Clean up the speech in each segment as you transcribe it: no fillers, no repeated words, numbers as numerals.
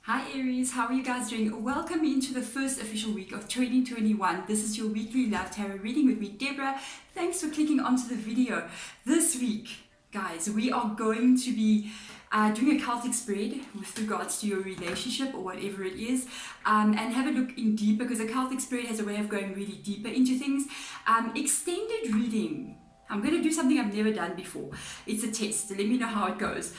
Hi Aries, how are you guys doing? Welcome into the first official week of 2021. This is your weekly love tarot reading with me, Deborah. Thanks for clicking onto the video. This week, guys, we are going to be doing a Celtic spread with regards to your relationship or whatever it is, and have a look in deeper, because a Celtic spread has a way of going really deeper into things. Extended reading. I'm going to do something I've never done before. It's a test. Let me know how it goes.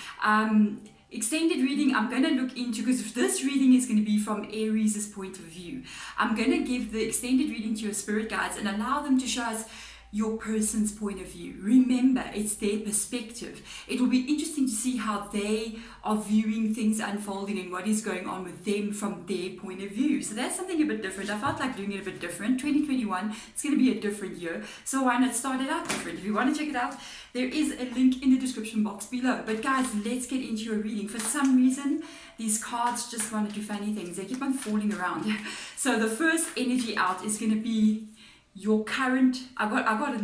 Extended reading, I'm going to look into, because this reading is going to be from Aries' point of view. I'm going to give the extended reading to your spirit guides and allow them to show us your person's point of view. Remember, it's their perspective. It will be interesting to see how they are viewing things unfolding and what is going on with them from their point of view. So that's something a bit different. I felt like doing it a bit different. 2021, it's going to be a different year. So why not start it out different? If you want to check it out, there is a link in the description box below. But guys, let's get into your reading. For some reason, these cards just want to do funny things. They keep on falling around. So the first energy out is going to be your current. I got all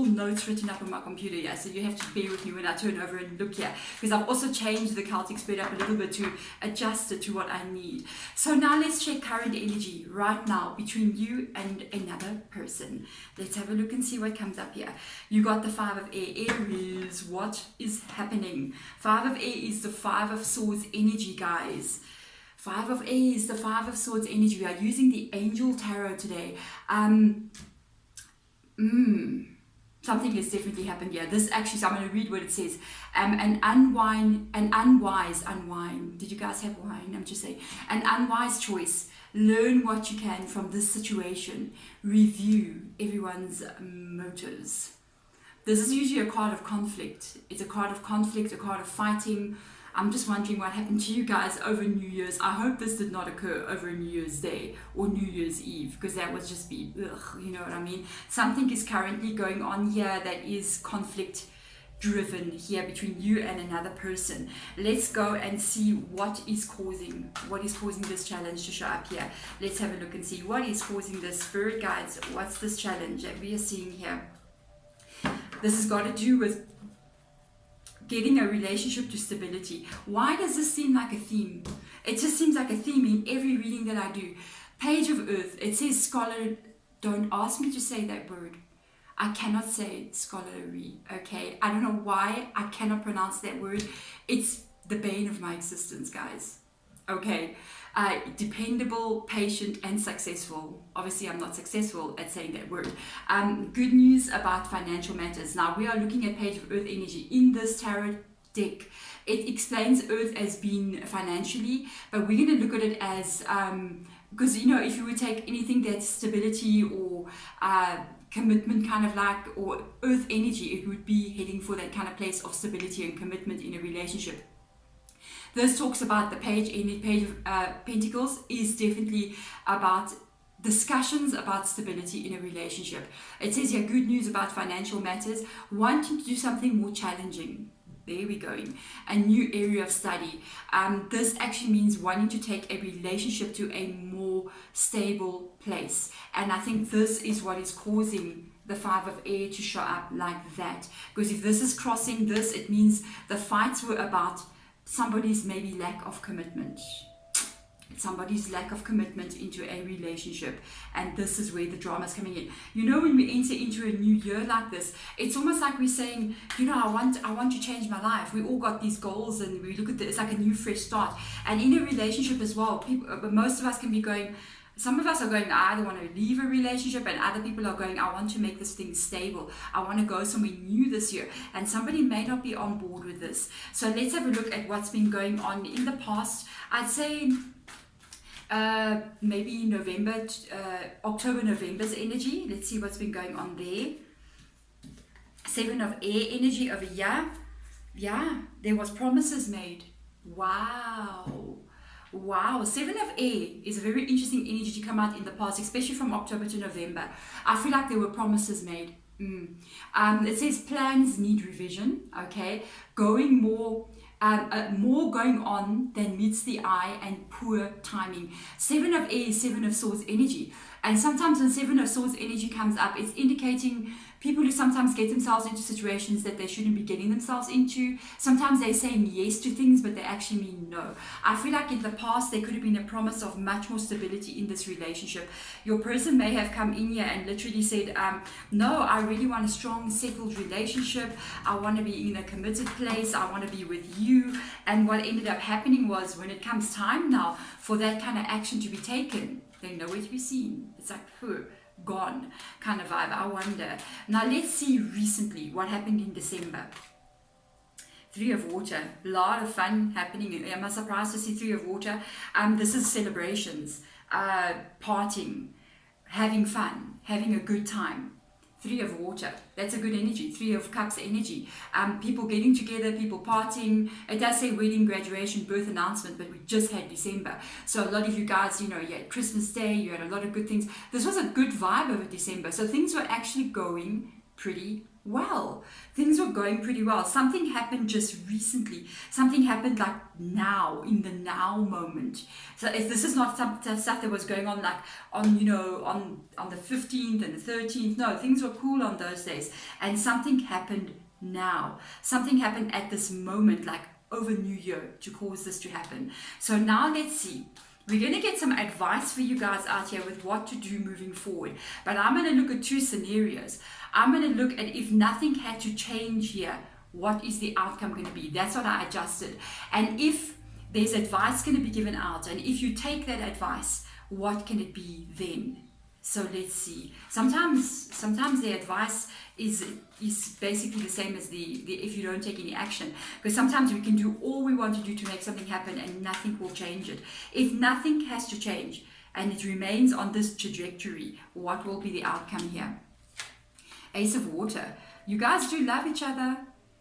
notes written up on my computer here, so you have to bear with me when I turn over and look here, because I've also changed the Celtic spread up a little bit to adjust it to what I need. So now let's check current energy right now between you and another person. Let's have a look and see what comes up here. You got the 5 of Air. Aries, what is happening? 5 of Air is the 5 of Swords energy, guys. 5 of Air is the 5 of Swords energy. We are using the Angel Tarot today. Something has definitely happened here. This actually, so I'm going to read what it says. An unwise unwind. Did you guys have wine? I'm just saying. An unwise choice. Learn what you can from this situation. Review everyone's motives. This is usually a card of conflict. It's a card of conflict, a card of fighting. I'm just wondering what happened to you guys over New Year's. I hope this did not occur over New Year's Day or New Year's Eve, because that would just be, ugh, you know what I mean? Something is currently going on here that is conflict driven here between you and another person. Let's go and see what is causing this challenge to show up here. Let's have a look and see what is causing this. Spirit guides, what's this challenge that we are seeing here? This has got to do with getting a relationship to stability. Why does this seem like a theme? It just seems like a theme in every reading that I do. Page of Earth, it says scholar. Don't ask me to say that word. I cannot say scholarly, okay? I don't know why I cannot pronounce that word. It's the bane of my existence, guys. Okay, dependable, patient, and successful. Obviously, I'm not successful at saying that word. Good news about financial matters. Now, we are looking at Page of Earth energy in this tarot deck. It explains Earth as being financially, but we're going to look at it as, because, you know, if you would take anything that's stability or commitment, kind of like, or Earth energy, it would be heading for that kind of place of stability and commitment in a relationship. This talks about the page of Pentacles is definitely about discussions about stability in a relationship. It says here, good news about financial matters, wanting to do something more challenging. There we go. A new area of study. This actually means wanting to take a relationship to a more stable place. And I think this is what is causing the 5 of Air to show up like that. Because if this is crossing this, it means the fights were about somebody's maybe lack of commitment. Somebody's lack of commitment into a relationship, and this is where the drama is coming in. You know, when we enter into a new year like this, it's almost like we're saying, you know, I want to change my life. We all got these goals, and we look at it's like a new fresh start. And in a relationship as well, most of us can be going, some of us are going, I either want to leave a relationship, and other people are going, I want to make this thing stable. I want to go somewhere new this year. And somebody may not be on board with this. So let's have a look at what's been going on in the past. I'd say maybe November, October, November's energy. Let's see what's been going on there. 7 of Air energy over here. Yeah, there was promises made. Wow, 7 of Air is a very interesting energy to come out in the past, especially from October to November. I feel like there were promises made. It says plans need revision, okay? More going on than meets the eye, and poor timing. 7 of Air is 7 of Swords energy. And sometimes when 7 of Swords energy comes up, it's indicating People who sometimes get themselves into situations that they shouldn't be getting themselves into. Sometimes they're saying yes to things, but they actually mean no. I feel like in the past, there could have been a promise of much more stability in this relationship. Your person may have come in here and literally said, no, I really want a strong, settled relationship. I want to be in a committed place. I want to be with you. And what ended up happening was, when it comes time now for that kind of action to be taken, they know where to be seen. It's like, gone kind of vibe. I wonder. Now let's see recently what happened in December. 3 of Water, a lot of fun happening. Am I surprised to see 3 of Water? This is celebrations, partying, having fun, having a good time. 3 of Water, that's a good energy. 3 of Cups energy. People getting together, people partying. It does say wedding, graduation, birth announcement, but we just had December. So a lot of you guys, you had Christmas Day, you had a lot of good things. This was a good vibe over December. So things were actually going pretty well. Things were going pretty well. Something happened just recently. Something happened like now, in the now moment. So if this is not some stuff that was going on like on the 15th and the 13th. No, things were cool on those days. And something happened now. Something happened at this moment, like over New Year, to cause this to happen. So now let's see. We're going to get some advice for you guys out here with what to do moving forward. But I'm going to look at 2 scenarios. I'm going to look at, if nothing had to change here, what is the outcome going to be? That's what I adjusted. And if there's advice going to be given out, and if you take that advice, what can it be then? So let's see. Sometimes the advice is basically the same as the if you don't take any action. Because sometimes we can do all we want to do to make something happen and nothing will change it. If nothing has to change and it remains on this trajectory, what will be the outcome here? Ace of Water. You guys do love each other.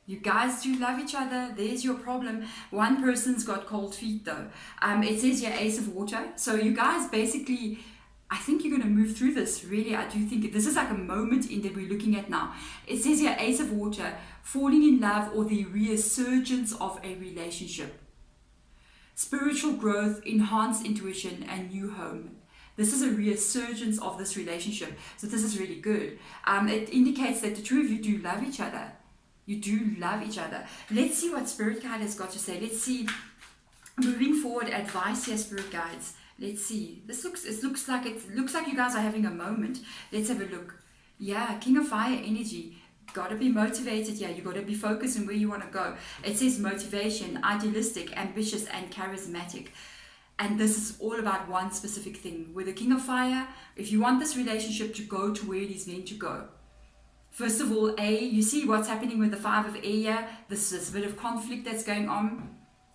You guys do love each other. There's your problem. One person's got cold feet though. It says here Ace of Water. So you guys basically, I think you're going to move through this. Really, I do think this is like a moment in that we're looking at now. It says here, Ace of Water, falling in love or the resurgence of a relationship. Spiritual growth, enhanced intuition, and new home. This is a resurgence of this relationship. So this is really good. It indicates that the two of you do love each other. You do love each other. Let's see what Spirit Guide has got to say. Let's see, moving forward, advice here, Spirit Guides. Let's see. It looks like you guys are having a moment. Let's have a look. Yeah, King of Fire energy. Got to be motivated here. You got to be focused on where you want to go. It says motivation, idealistic, ambitious, and charismatic. And this is all about one specific thing. With the King of Fire, if you want this relationship to go to where it is meant to go, first of all, you see what's happening with the 5 of Air here. This is a bit of conflict that's going on.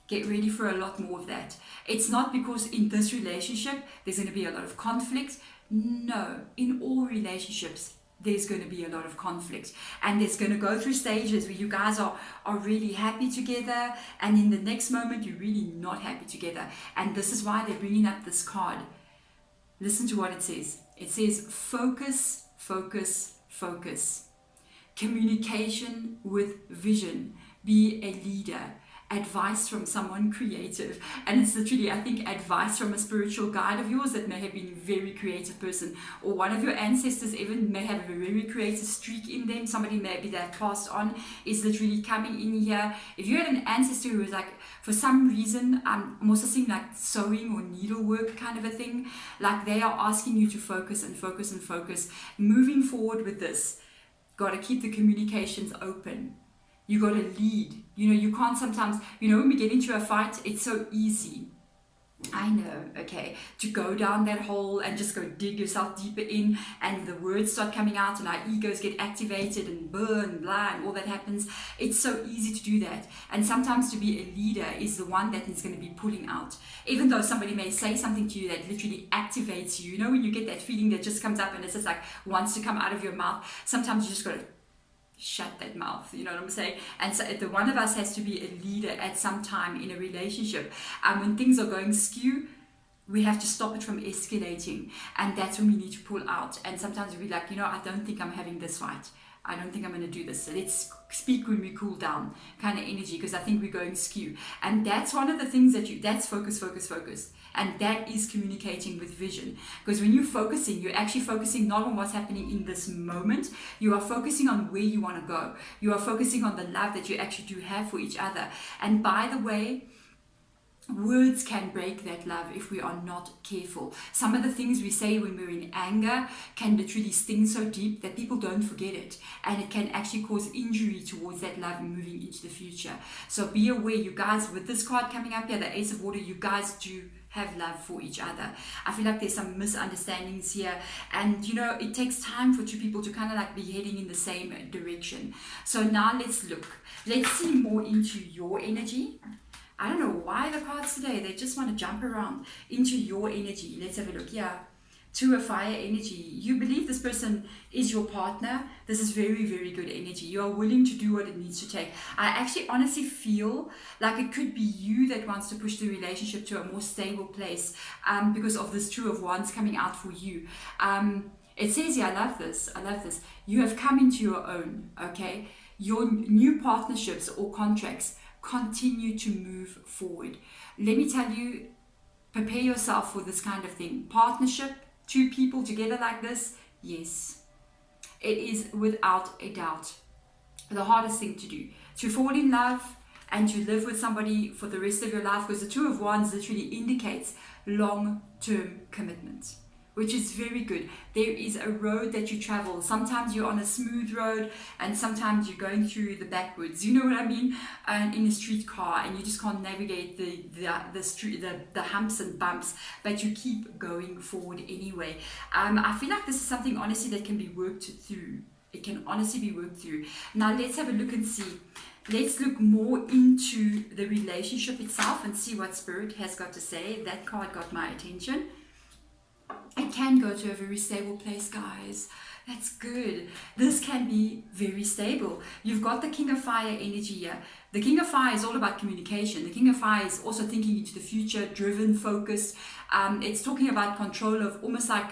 Get ready for a lot more of that. It's not because in this relationship there's going to be a lot of conflict. No, in all relationships there's going to be a lot of conflict, and it's going to go through stages where you guys are really happy together, and in the next moment you're really not happy together. And this is why they're bringing up this card. Listen to what it says. It says focus, focus, focus. Communication with vision. Be a leader. Advice from someone creative. And it's literally, I think, advice from a spiritual guide of yours that may have been a very creative person, or one of your ancestors even may have a very creative streak in them. Somebody maybe that passed on is literally coming in here. If you had an ancestor who was like, for some reason, I'm also seeing like sewing or needlework kind of a thing, like they are asking you to focus and focus and focus. Moving forward with this, got to keep the communications open. You got to lead. You can't sometimes, when we get into a fight, it's so easy. I know, okay, to go down that hole and just go dig yourself deeper in, and the words start coming out and our egos get activated and burn, blah, and all that happens. It's so easy to do that. And sometimes to be a leader is the one that is going to be pulling out. Even though somebody may say something to you that literally activates you, when you get that feeling that just comes up and it's just like wants to come out of your mouth, sometimes you just got to shut that mouth, you know what I'm saying? And so the one of us has to be a leader at some time in a relationship. When things are going skew, we have to stop it from escalating, and that's when we need to pull out. And sometimes we'll be like, I don't think I'm having this fight. I don't think I'm going to do this. So let's speak when we cool down kind of energy, because I think we're going skew. And that's one of the things that's focus. And that is communicating with vision. Because when you're focusing, you're actually focusing not on what's happening in this moment. You are focusing on where you want to go. You are focusing on the love that you actually do have for each other. And by the way, words can break that love if we are not careful. Some of the things we say when we're in anger can literally sting so deep that people don't forget it, and it can actually cause injury towards that love moving into the future. So be aware, you guys, with this card coming up here, the Ace of Water, you guys do have love for each other. I feel like there's some misunderstandings here, and you know, it takes time for two people to kind of like be heading in the same direction. So now let's see more into your energy. I don't know why the cards today, they just want to jump around into your energy. Let's have a look. Yeah, Two of Fire energy. You believe this person is your partner. This is very, very good energy. You are willing to do what it needs to take. I actually honestly feel like it could be you that wants to push the relationship to a more stable place because of this Two of Wands coming out for you. It says here, I love this. You have come into your own, okay? Your new partnerships or contracts continue to move forward. Let me tell you, prepare yourself for this kind of thing. Partnership, two people together like this, yes, it is without a doubt the hardest thing to do, to fall in love and to live with somebody for the rest of your life, because the Two of Wands literally indicates long-term commitment, which is very good. There is a road that you travel. Sometimes you're on a smooth road, and sometimes you're going through the backwoods. You know what I mean? In a street car, and you just can't navigate the street, the humps and bumps, but you keep going forward anyway. I feel like this is something honestly that can be worked through. It can honestly be worked through. Now let's have a look and see. Let's look more into the relationship itself and see what Spirit has got to say. That card got my attention. It can go to a very stable place, guys. That's good. This can be very stable. You've got the King of Fire energy here. The King of Fire is all about communication. The King of Fire is also thinking into the future, driven, focused. It's talking about control of, almost like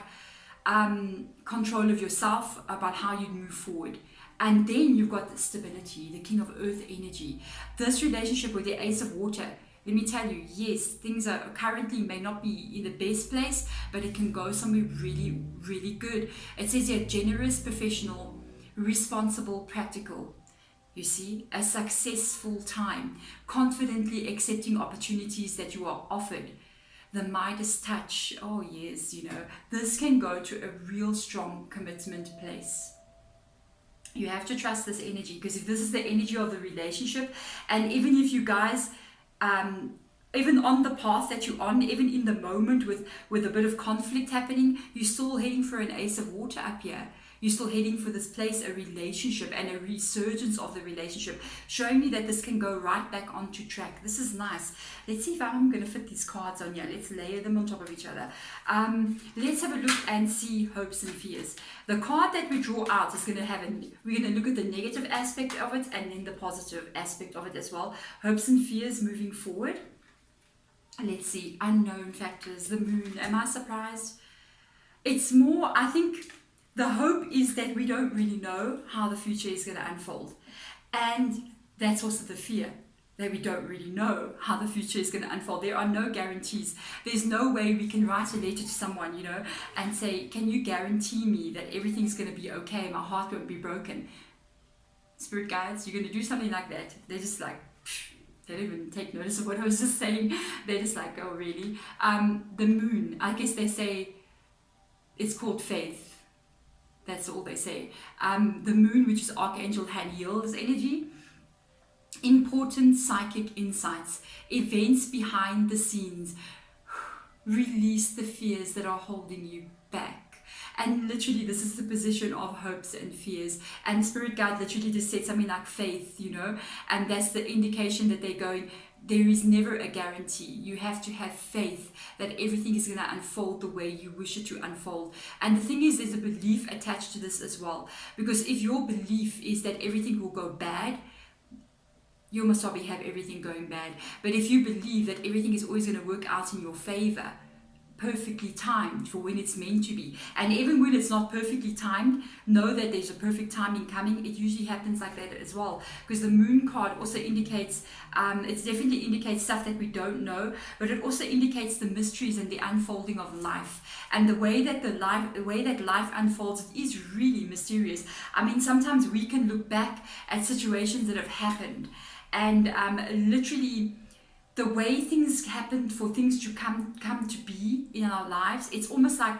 control of yourself, about how you move forward. And then you've got the stability, the King of Earth energy. This relationship with the Ace of Water, let me tell you, yes, things are currently may not be in the best place, but it can go somewhere really, really good. It says here, generous, professional, responsible, practical. You see, a successful time, confidently accepting opportunities that you are offered. The Midas touch, oh yes, you know, this can go to a real strong commitment place. You have to trust this energy, because if this is the energy of the relationship, and even if you guys even on the path that you're on, even in the moment with a bit of conflict happening, you're still heading for an Ace of Water up here. You're still heading for this place, a relationship and a resurgence of the relationship, showing me that this can go right back onto track. This is nice. Let's see if I'm going to fit these cards on here. Let's layer them on top of each other. Let's have a look and see hopes and fears. The card that we draw out is going to have, we're going to look at the negative aspect of it and then the positive aspect of it as well. Hopes and fears moving forward. Let's see, unknown factors, the moon. Am I surprised? It's more, I think, the hope is that we don't really know how the future is going to unfold. And that's also the fear, that we don't really know how the future is going to unfold. There are no guarantees. There's no way we can write a letter to someone, you know, and say, can you guarantee me that everything's going to be okay, my heart won't be broken? Spirit guides, you're going to do something like that. They're just like, they don't even take notice of what I was just saying. They're just like, oh, really? The moon, I guess they say it's called faith. That's all they say. The moon, which is Archangel Haniel's energy. Important psychic insights. Events behind the scenes. Release the fears that are holding you back. And literally, this is the position of hopes and fears. And Spirit Guide literally just said something like faith, you know. And that's the indication that they're going, there is never a guarantee. You have to have faith that everything is going to unfold the way you wish it to unfold. And the thing is, there's a belief attached to this as well. Because if your belief is that everything will go bad, you must probably have everything going bad. But if you believe that everything is always going to work out in your favor, perfectly timed for when it's meant to be. And even when it's not perfectly timed, know that there's a perfect timing coming. It usually happens like that as well, because the moon card also indicates, it definitely indicates stuff that we don't know, but it also indicates the mysteries and the unfolding of life. And the way that life unfolds is really mysterious. I mean, sometimes we can look back at situations that have happened, and literally the way things happened for things to come to be in our lives, it's almost like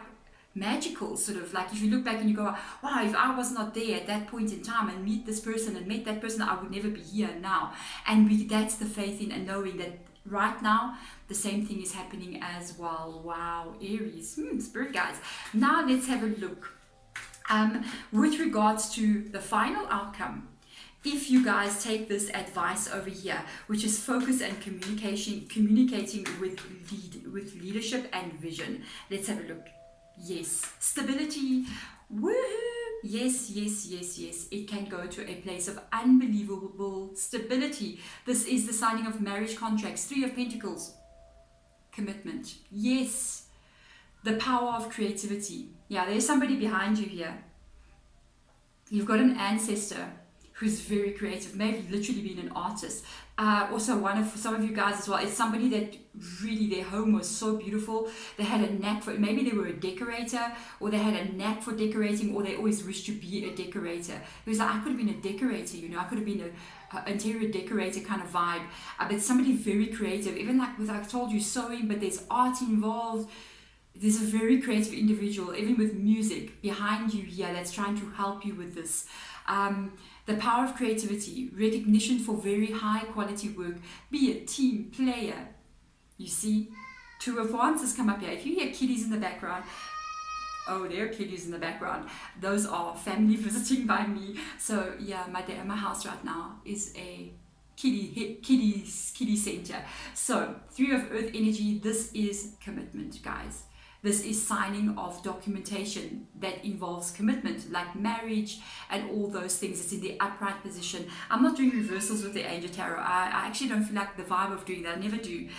magical, sort of like if you look back and you go, wow, if I was not there at that point in time and meet this person and met that person, I would never be here now. And that's the faith in and knowing that right now the same thing is happening as well. Wow, Aries, spirit guides. Now let's have a look with regards to the final outcome. If you guys take this advice over here, which is focus and communicating with leadership and vision, let's have a look. Yes, stability, woohoo! Yes, yes, yes, yes. It can go to a place of unbelievable stability. This is the signing of marriage contracts. 3 of Pentacles, commitment. Yes, the power of creativity. Yeah, there's somebody behind you here. You've got an ancestor who's very creative, maybe literally been an artist. Also, some of you guys as well, is somebody that really, their home was so beautiful. They had a knack for, maybe they were a decorator, or they had a knack for decorating, or they always wished to be a decorator. It was like, I could have been a decorator, I could have been an interior decorator kind of vibe. But somebody very creative, even like with, I told you, sewing, but there's art involved. There's a very creative individual, even with music behind you here, that's trying to help you with this. The power of creativity, recognition for very high quality work, be a team player. You see, 2 of Wands has come up here. If you hear kitties in the background, oh, there are kitties in the background. Those are family visiting by me. So yeah, my house right now is a kitty center. So 3 of Earth energy, this is commitment, guys. This is signing of documentation that involves commitment, like marriage and all those things. It's in the upright position. I'm not doing reversals with the Angel Tarot. I actually don't feel like the vibe of doing that. I never do.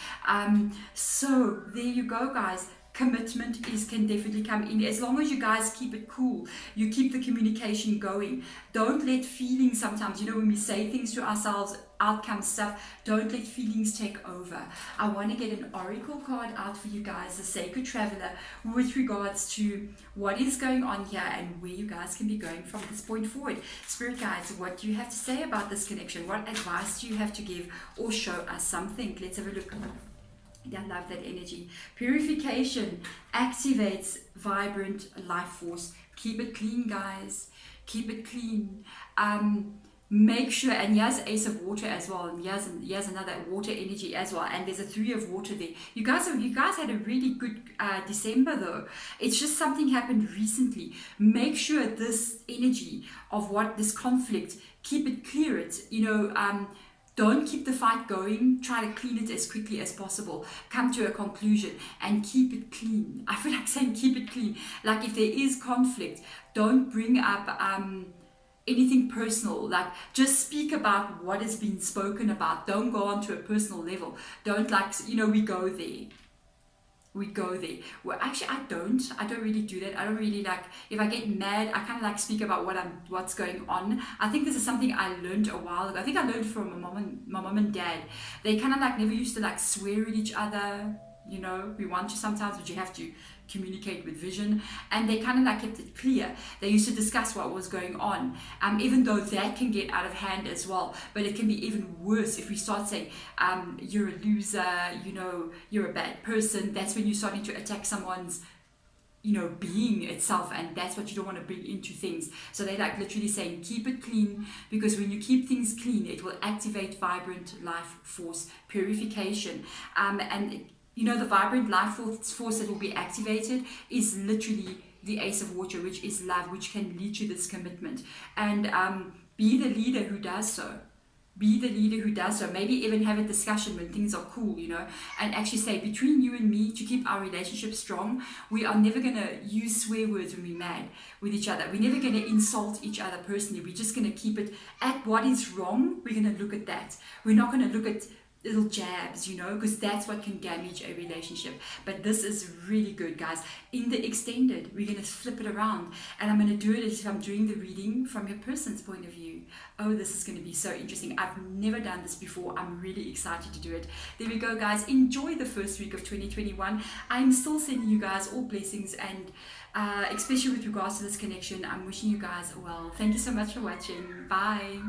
So there you go, guys. Commitment can definitely come in, as long as you guys keep it cool. You keep the communication going. Don't let feelings, sometimes, when we say things to ourselves, outcome stuff, don't let feelings take over. I want to get an oracle card out for you guys, the Sacred Traveler, with regards to what is going on here and where you guys can be going from this point forward. Spirit guides, what do you have to say about this connection? What advice do you have to give or show us something? Let's have a look. I love that energy. Purification activates vibrant life force. Keep it clean, guys. Keep it clean. Make sure, and here's Ace of Water as well, and here's another water energy as well, and there's a 3 of Water there. You guys had a really good December though. It's just something happened recently. Make sure this energy of this conflict, keep it, clear it. Don't keep the fight going. Try to clean it as quickly as possible. Come to a conclusion and keep it clean. I feel like saying keep it clean. Like if there is conflict, don't bring up anything personal. Like just speak about what has been spoken about. Don't go on to a personal level. Don't we go there. We go there. Well, actually, I don't really do that. I don't really if I get mad, I kind of speak about what's going on. I think this is something I learned a while ago. I think I learned from my mom and dad. They kind of never used to swear at each other. We want you sometimes, but you have to communicate with vision. And they kind of kept it clear. They used to discuss what was going on, even though that can get out of hand as well. But it can be even worse if we start saying, you're a loser, you're a bad person. That's when you're starting to attack someone's being itself, and that's what you don't want to bring into things. So they literally saying keep it clean, because when you keep things clean, it will activate vibrant life force, purification, and the vibrant life force that will be activated is literally the Ace of Water, which is love, which can lead to this commitment. And be the leader who does so. Be the leader who does so. Maybe even have a discussion when things are cool, and actually say, between you and me, to keep our relationship strong, we are never going to use swear words when we're mad with each other. We're never going to insult each other personally. We're just going to keep it at what is wrong. We're going to look at that. We're not going to look at little jabs, you know, because that's what can damage a relationship. But this is really good, guys. In the extended, we're going to flip it around, and I'm going to do it as if I'm doing the reading from your person's point of view. Oh, this is going to be so interesting. I've never done this before. I'm really excited to do it. There we go, guys. Enjoy the first week of 2021. I'm still sending you guys all blessings, and especially with regards to this connection, I'm wishing you guys well. Thank you so much for watching. Bye.